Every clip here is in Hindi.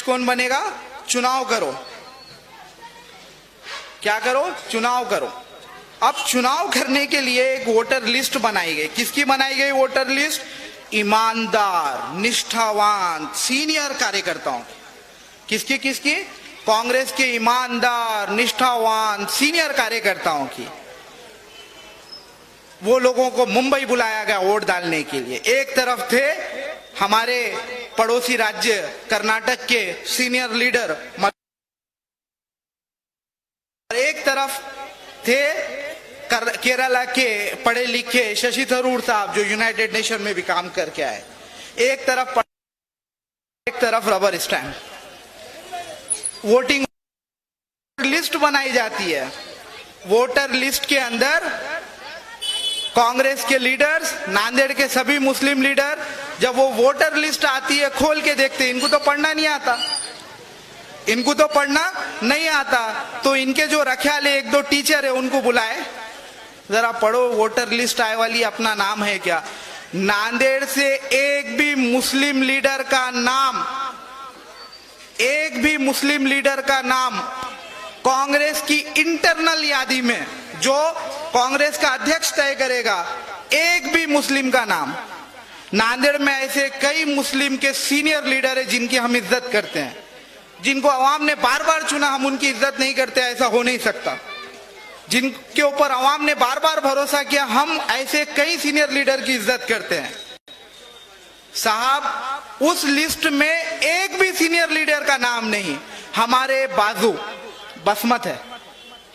कौन बनेगा? चुनाव करो। क्या करो? चुनाव करो। अब चुनाव करने के लिए एक वोटर लिस्ट बनाई गई। किसकी बनाई गई वोटर लिस्ट? ईमानदार, निष्ठावान, सीनियर कार्यकर्ताओं की। किसकी किसकी? कांग्रेस के ईमानदार, निष्ठावान, सीनियर कार्यकर्ताओं की। वो लोगों को मुंबई बुलाया गया वोट डालने के लिए। एक तरफ थे हमारे पड़ोसी राज्य कर्नाटक के सीनियर लीडर, एक तरफ थे केरला के पढ़े लिखे शशि थरूर साहब जो यूनाइटेड नेशन में भी काम करके आए। एक तरफ रबर स्टैम्प। वोटिंग लिस्ट बनाई जाती है। वोटर लिस्ट के अंदर कांग्रेस के लीडर्स, नांदेड़ के सभी मुस्लिम लीडर, जब वो वोटर लिस्ट आती है खोल के देखते, इनको तो पढ़ना नहीं आता, इनको तो पढ़ना नहीं आता, तो इनके जो रखियाले एक दो टीचर है उनको बुलाए, जरा पढ़ो वोटर लिस्ट आए वाली, अपना नाम है क्या? नांदेड़ से एक भी मुस्लिम लीडर का नाम, एक भी मुस्लिम लीडर का नाम कांग्रेस की इंटरनल यादी में, जो कांग्रेस का अध्यक्ष तय करेगा, एक भी मुस्लिम का नाम। नांदेड़ में ऐसे कई मुस्लिम के सीनियर लीडर है जिनकी हम इज्जत करते हैं, जिनको अवाम ने बार बार चुना, हम उनकी इज्जत नहीं करते, ऐसा हो नहीं सकता। जिनके ऊपर अवाम ने बार बार भरोसा किया, हम ऐसे कई सीनियर लीडर की इज्जत करते हैं। साहब, उस लिस्ट में एक भी सीनियर लीडर का नाम नहीं। हमारे बाजू बसमत है,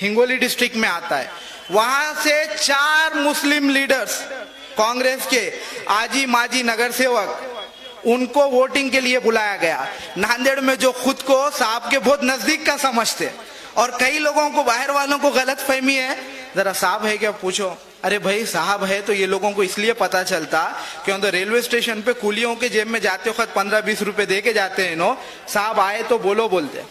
हिंगोली डिस्ट्रिक्ट में आता है, वहां से 4 मुस्लिम लीडर्स कांग्रेस के आजी माजी नगर सेवक, उनको वोटिंग के लिए बुलाया गया। नांदेड़ में जो खुद को साहब के बहुत नजदीक का समझते, और कई लोगों को, बाहर वालों को गलत फहमी है, जरा साहब है क्या पूछो, अरे भाई साहब है तो ये लोगों को इसलिए पता चलता क्यों तो रेलवे स्टेशन पे कुलियों के जेब में जाते वक्त 15-20 रुपए दे के जाते हैं नो, साहब आए तो बोलो बोलते।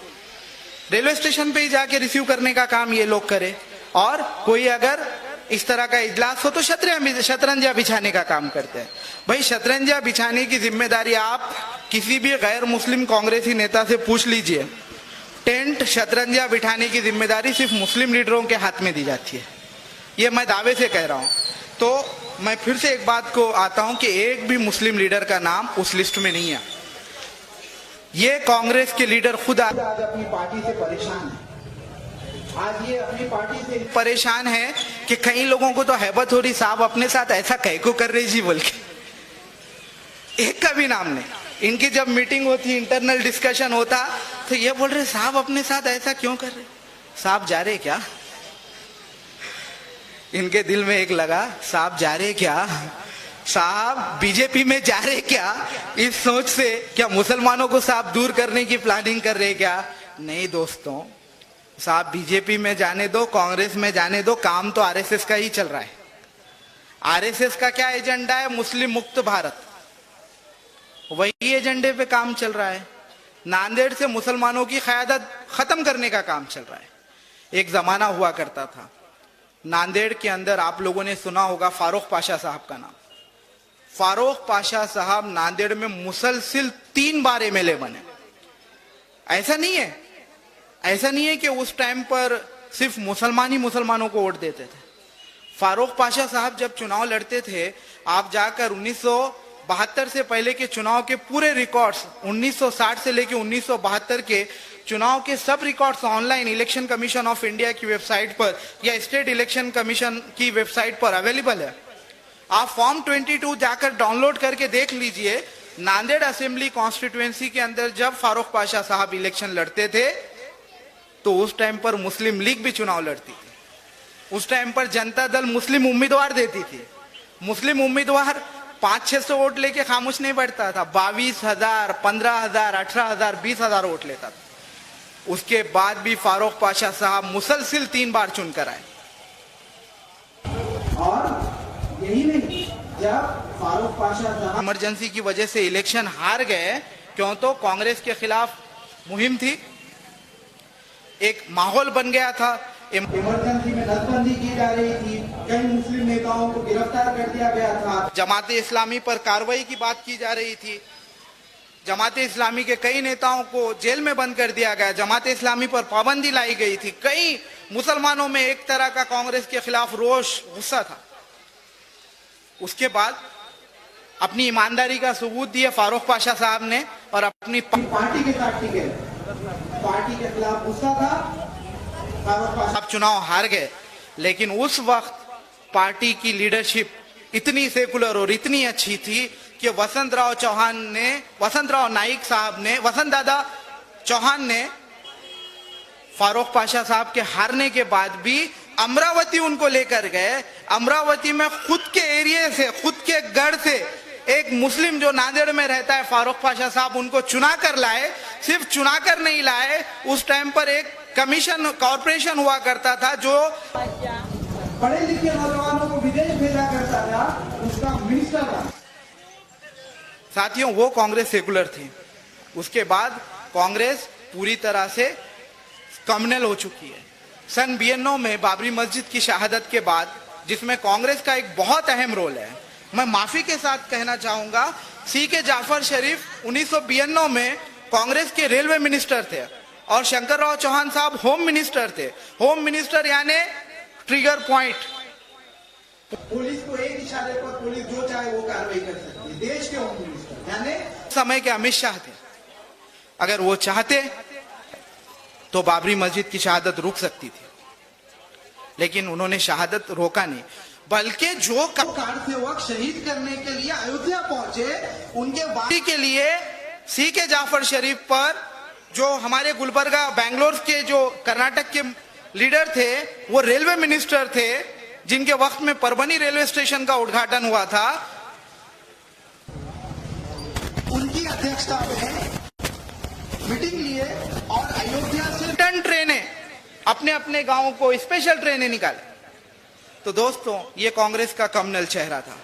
रेलवे स्टेशन पे ही जाके रिसीव करने का काम ये लोग करे, और कोई अगर इस तरह का इजलास हो तो शतरंजिया बिछाने का काम करते हैं। भाई शतरंजिया बिछाने की जिम्मेदारी आप किसी भी गैर मुस्लिम कांग्रेसी नेता से पूछ लीजिए। टेंट शतरंजिया बिठाने की जिम्मेदारी सिर्फ मुस्लिम लीडरों के हाथ में दी जाती है, ये मैं दावे से कह रहा हूं। तो मैं फिर से एक बात को आता हूं कि एक भी मुस्लिम लीडर का नाम उस लिस्ट में नहीं है। ये कांग्रेस के लीडर खुद आज अपनी पार्टी से परेशान है। आज ये अपनी पार्टी से परेशान है कि कई लोगों को तो हैबत हो रही, साहब अपने साथ ऐसा कह को कर रही जी बोल के, एक का भी नाम नहीं। इनकी जब मीटिंग होती, इंटरनल डिस्कशन होता, तो ये बोल रहे साहब अपने साथ ऐसा क्यों कर रहे? साहब जा रहे क्या? इनके दिल में एक लगा, साहब जा रहे क्या? साहब बीजेपी में जा रहे क्या? इस सोच से क्या मुसलमानों को साहब दूर करने की प्लानिंग कर रहे क्या? नहीं दोस्तों, साहब बीजेपी में जाने दो, कांग्रेस में जाने दो, काम तो आरएसएस का ही चल रहा है। आरएसएस का क्या एजेंडा है? मुस्लिम मुक्त भारत, वही एजेंडे पे काम चल रहा है। नांदेड़ से मुसलमानों की क़यादत खत्म करने का काम चल रहा है। एक जमाना हुआ करता था नांदेड़ के अंदर, आप लोगों ने सुना होगा फारूक पाशा साहब का नाम। फारूक पाशा साहब नांदेड़ में मुसलसिल 3 बार एमएलए बने। ऐसा नहीं है कि उस टाइम पर सिर्फ मुसलमान ही मुसलमानों को वोट देते थे। फारूक पाशा साहब जब चुनाव लड़ते थे, आप जाकर 1972 से पहले के चुनाव के पूरे रिकॉर्ड्स, 1960 से लेकर 1972 के चुनाव के सब records online election commission of India की वेबसाइट पर या स्टेट इलेक्शन कमीशन की वेबसाइट पर अवेलेबल है। आप फॉर्म 22 जाकर डाउनलोड करके देख लीजिए। नांदेड़ असेंबली कॉन्स्टिट्यूएंसी के अंदर जब फारूक पाशा साहब इलेक्शन लड़ते थे, तो उस टाइम पर मुस्लिम लीग भी चुनाव लड़ती थी। उस टाइम पर जनता दल मुस्लिम उम्मीदवार देती थी। मुस्लिम उम्मीदवार 500-600 वोट लेके खामोश नहीं बैठता था, 22,000, 15,000, 18,000, 20,000 वोट लेता था। उसके बाद भी फारूक पाशा साहब मुसलसिल 3 बार चुनकर आए। और यही नहीं, जब फारूक पाशा साहब इमरजेंसी की वजह से इलेक्शन हार गए, क्यों तो कांग्रेस के खिलाफ मुहिम थी, एक माहौल बन गया था, इमरजेंसी में नसबंदी की जा रही थी, कई मुस्लिम नेताओं को गिरफ्तार कर दिया गया था, जमाते इस्लामी पर कार्रवाई की बात की जा रही थी। जमाते इस्लामी के कई नेताओं को जेल में बंद कर दिया गया, जमाते इस्लामी पर पाबंदी लाई गई थी, कई मुसलमानों में एक तरह का कांग्रेस के खिलाफ रोष, गुस्सा था। उसके बाद अपनी ईमानदारी का सबूत दिया फारूक पाशा साहब ने और अपनी पार्टी के साथ टिके, पार्टी के खिलाफ गुस्सा था, फारूक पाशा साहब चुनाव हार गए। लेकिन उस वक्त पार्टी की लीडरशिप इतनी सेकुलर और इतनी अच्छी थी कि वसंत राव नाइक साहब ने, वसंत दादा चौहान ने फारूक पाशा साहब के हारने के बाद भी अमरावती उनको लेकर गए। अमरावती में खुद के एरिया से, खुद के गढ़ से एक मुस्लिम जो नांदेड़ में रहता है, फारूक पाशा साहब उनको चुना कर लाए। सिर्फ चुना कर नहीं लाए, उस टाइम पर एक कमीशन, कॉरपोरेशन हुआ करता था जो पढ़े लिखे नौजवानों को विदेश भेजा करता था, उसका मिनिस्टर था। साथियों, वो कांग्रेस सेकुलर थी। उसके बाद कांग्रेस पूरी तरह से कम्युनल हो चुकी है। सन 92 में बाबरी मस्जिद की शहादत के बाद, जिसमें कांग्रेस का एक बहुत अहम रोल है, मैं माफी के साथ कहना चाहूंगा, सी.के. जाफर शरीफ 1992 में कांग्रेस के रेलवे मिनिस्टर थे और शंकर राव चौहान साहब होम मिनिस्टर थे। होम मिनिस्टर यानी ट्रिगर पॉइंट, पुलिस को एक इशारे पर पुलिस जो चाहे वो कार्रवाई कर सकती है। देश के होम मिनिस्टर यानी समय के अमित शाह थे। अगर वो चाहते तो बाबरी मस्जिद की शहादत रुक सकती थी, लेकिन उन्होंने शहादत रोका नहीं, बल्कि जो कार सेवक शहीद करने के लिए अयोध्या पहुंचे, उनके वादी के लिए सी.के. जाफर शरीफ पर, जो हमारे गुलबर्गा, बैंगलोर के जो कर्नाटक के लीडर थे, वो रेलवे मिनिस्टर थे, जिनके वक्त में परभनी रेलवे स्टेशन का उद्घाटन हुआ था, उनकी अध्यक्षता में मीटिंग लिए और अयोध्या से टन ट्रेनें, अपने अपने गांवों को स्पेशल ट्रेनें निकाले। तो दोस्तों, ये कांग्रेस का कम्युनल चेहरा था।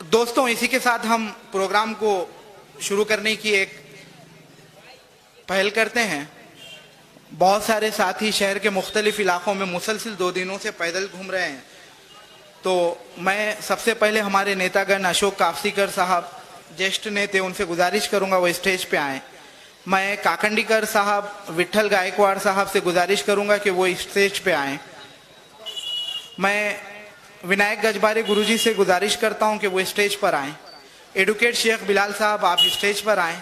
दोस्तों, इसी के साथ हम प्रोग्राम को शुरू करने की एक पहल करते हैं। बहुत सारे साथी शहर के मुख्तलिफ इलाकों में मुसलसिल 2 दिनों से पैदल घूम रहे हैं। तो मैं सबसे पहले हमारे नेतागण अशोक काफसीकर साहब, ज्येष्ठ नेता, उनसे गुजारिश करूंगा वो स्टेज पे आए। मैं काकंडीकर साहब, विठल गायकवाड़ साहब से गुजारिश करूंगा कि वो स्टेज पे आए। मैं विनायक गजबारी गुरुजी से गुजारिश करता हूं कि वो स्टेज पर आए। एडवोकेट शेख बिलाल साहब, आप स्टेज पर आए।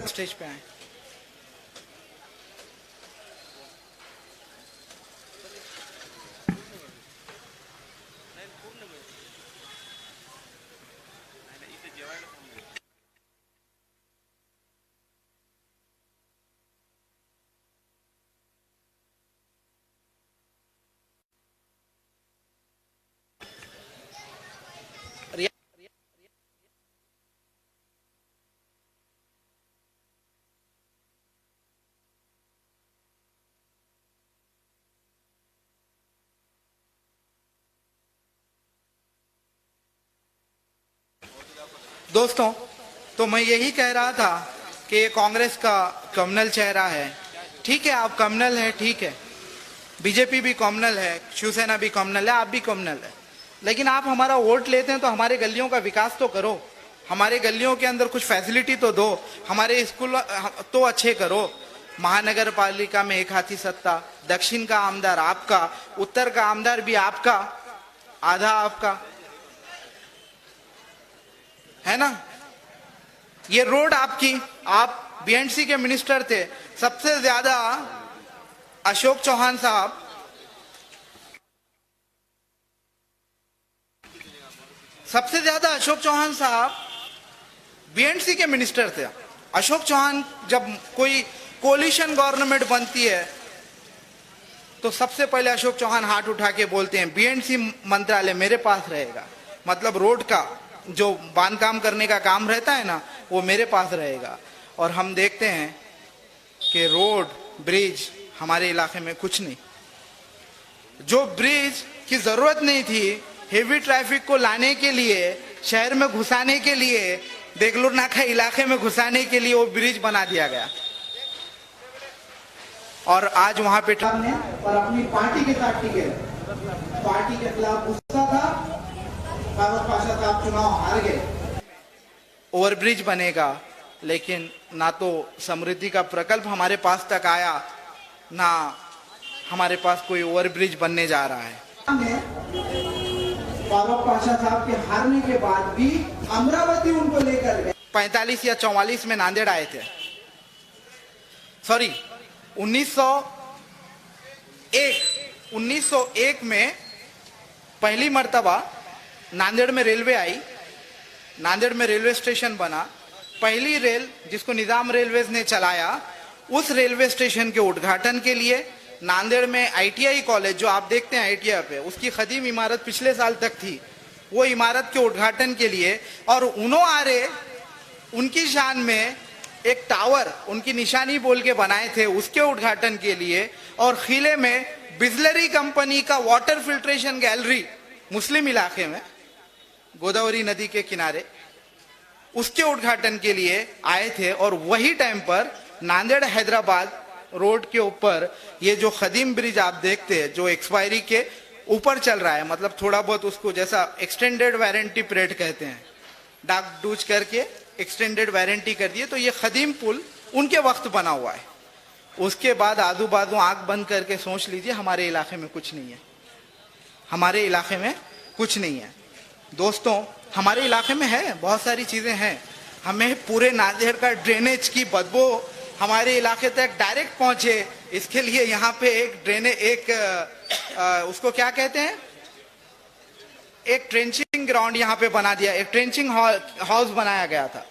स्टेज पे आए। दोस्तों, तो मैं यही कह रहा था कि ये कांग्रेस का कम्युनल चेहरा है। ठीक है, आप कम्युनल हैं, ठीक है, बीजेपी भी कम्युनल है, शिवसेना भी कम्युनल है, आप भी कम्युनल है, लेकिन आप हमारा वोट लेते हैं तो हमारे गलियों का विकास तो करो। हमारे गलियों के अंदर कुछ फैसिलिटी तो दो, हमारे स्कूल तो अच्छे करो। महानगर पालिका में एक हाथी सत्ता, दक्षिण का आमदार आपका, उत्तर का आमदार भी आपका, आधा आपका, है ना। ये रोड आपकी, आप बीएंडसी के मिनिस्टर थे, सबसे ज्यादा अशोक चौहान साहब, सबसे ज्यादा अशोक चौहान साहब बीएंडसी के मिनिस्टर थे। अशोक चौहान, जब कोई कोलिशन गवर्नमेंट बनती है तो सबसे पहले अशोक चौहान हाथ उठा के बोलते हैं बीएंडसी मंत्रालय मेरे पास रहेगा, मतलब रोड का जो बांधकाम करने का काम रहता है ना, वो मेरे पास रहेगा। और हम देखते हैं कि रोड ब्रिज हमारे इलाके में कुछ नहीं। जो ब्रिज की जरूरत नहीं थी हेवी ट्रैफिक को लाने के लिए, शहर में घुसाने के लिए, देगलूर नाका इलाके में घुसाने के लिए वो ब्रिज बना दिया गया। और आज वहां पे और अपनी पार्टी के साथ टिके, पार्टी के खिलाफ गुस्सा था, फारूक पाशा साहब चुनाव हार गए। ओवरब्रिज बनेगा, लेकिन ना तो समृद्धि का प्रकल्प हमारे पास तक आया, ना हमारे पास कोई ओवरब्रिज बनने जा रहा है। फारूक पाशा साहब के हारने के बाद भी अमरावती उनको लेकर गए। 45 या 44 में नांदेड़ आए थे, सॉरी 1901 में पहली मर्तबा नांदेड़ में रेलवे आई, नांदेड़ में रेलवे स्टेशन बना। पहली रेल जिसको निजाम रेलवेज ने चलाया, उस रेलवे स्टेशन के उद्घाटन के लिए नांदेड़ में आईटीआई कॉलेज जो आप देखते हैं आईटीआई पे, उसकी खदीम इमारत पिछले साल तक थी, वो इमारत के उद्घाटन के लिए, और उनो आरे उनकी शान में एक टावर उनकी निशानी बोल के बनाए थे, उसके उद्घाटन के लिए। और खिले में बिस्लरी कंपनी का वाटर फिल्ट्रेशन गैलरी मुस्लिम इलाके में गोदावरी नदी के किनारे, उसके उद्घाटन के लिए आए थे। और वही टाइम पर नांदेड़ हैदराबाद रोड के ऊपर ये जो खदीम ब्रिज आप देखते हैं, जो एक्सपायरी के ऊपर चल रहा है, मतलब थोड़ा बहुत उसको जैसा एक्सटेंडेड वारंटी पीरियड कहते हैं, डाक डूज करके एक्सटेंडेड वारंटी कर दिए, तो ये खदीम पुल उनके वक्त बना हुआ है। उसके बाद आजू बाजू आंख बंद करके सोच लीजिए हमारे इलाके में कुछ नहीं है, हमारे इलाके में कुछ नहीं है। दोस्तों, हमारे इलाके में है, बहुत सारी चीजें हैं। हमें पूरे नांदेड़ का ड्रेनेज की बदबू हमारे इलाके तक डायरेक्ट पहुंचे, इसके लिए यहाँ पे एक उसको क्या कहते हैं, एक ट्रेंचिंग ग्राउंड यहाँ पे बना दिया, एक ट्रेंचिंग हाउस बनाया गया था,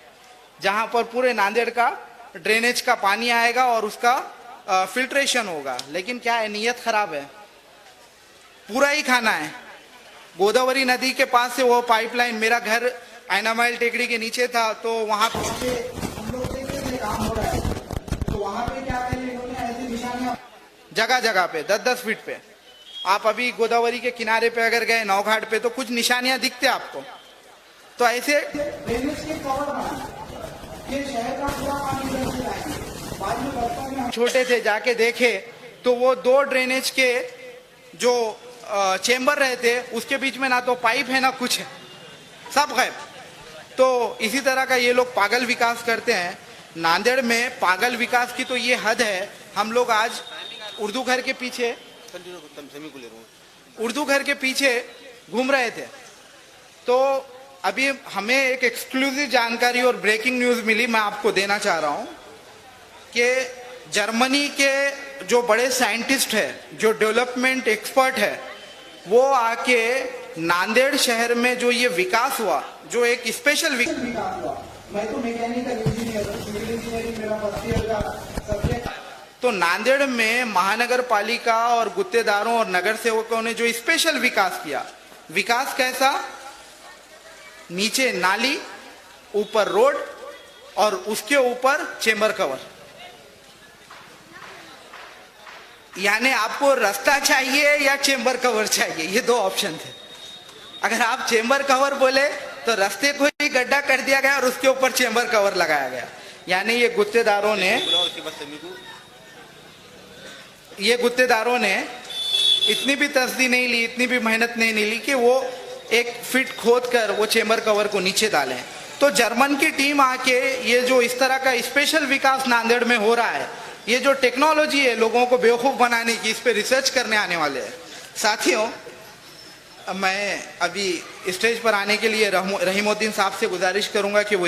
जहां पर पूरे नांदेड़ का ड्रेनेज का पानी आएगा और उसका फिल्ट्रेशन होगा। लेकिन क्या है, नीयत खराब है, पूरा ही खाना है। गोदावरी नदी के पास से वो पाइपलाइन, मेरा घर आयनामाइल टेकड़ी के नीचे था, तो वहां पे हम लोग देखते थे काम हो रहा है, तो वहां पे क्या करें, इन्होंने ऐसी निशानियां जगह जगह पे 10-10 फीट पे, आप अभी गोदावरी के किनारे पे अगर गए नौघाट पे, तो कुछ निशानियां दिखते आपको। तो ऐसे ड्रेनेज के कवर बना, ये शहर का पूरा पानी इधर से आएगा। बाद में बस्तर में छोटे थे, जाके देखे तो वो 2 ड्रेनेज के जो चेंबर रहते, उसके बीच में ना तो पाइप है ना कुछ है, सब गायब। तो इसी तरह का ये लोग पागल विकास करते हैं। नांदेड़ में पागल विकास की तो ये हद है। हम लोग आज उर्दू घर के पीछे घूम रहे थे, तो अभी हमें एक एक्सक्लूसिव जानकारी और ब्रेकिंग न्यूज मिली, मैं आपको देना चाह रहा हूं कि जर्मनी के जो बड़े साइंटिस्ट है, जो डेवलपमेंट एक्सपर्ट है, वो आके नांदेड़ शहर में जो ये विकास हुआ, जो एक स्पेशल विकास हुआ। मैं तो मैकेनिकल इंजीनियर हूं, सिविल इंजीनियरिंग मेरा फर्स्ट ईयर का सब्जेक्ट। तो नांदेड़ में महानगर पालिका और गुत्तेदारों और नगर सेवकों ने जो स्पेशल विकास किया, विकास कैसा, नीचे नाली, ऊपर रोड और उसके ऊपर चेंबर कवर। यानी आपको रास्ता चाहिए या चेंबर कवर चाहिए, ये 2 ऑप्शन थे। अगर आप चेंबर कवर बोले तो रास्ते को ही गड्ढा कर दिया गया और उसके ऊपर चेंबर कवर लगाया गया। यानी ये गुत्तेदारों ने इतनी भी तसदी नहीं ली, इतनी भी मेहनत नहीं ली कि वो 1 फीट खोद कर वो चेंबर कवर को नीचे डालें। तो जर्मन की टीम आके ये जो इस तरह का स्पेशल विकास नांदेड़ में हो रहा है, ये जो टेक्नोलॉजी है लोगों को बेवकूफ बनाने की, इस पे रिसर्च करने आने वाले हैं। साथियों, मैं अभी स्टेज पर आने के लिए रहीमुद्दीन साहब से गुजारिश करूंगा कि वो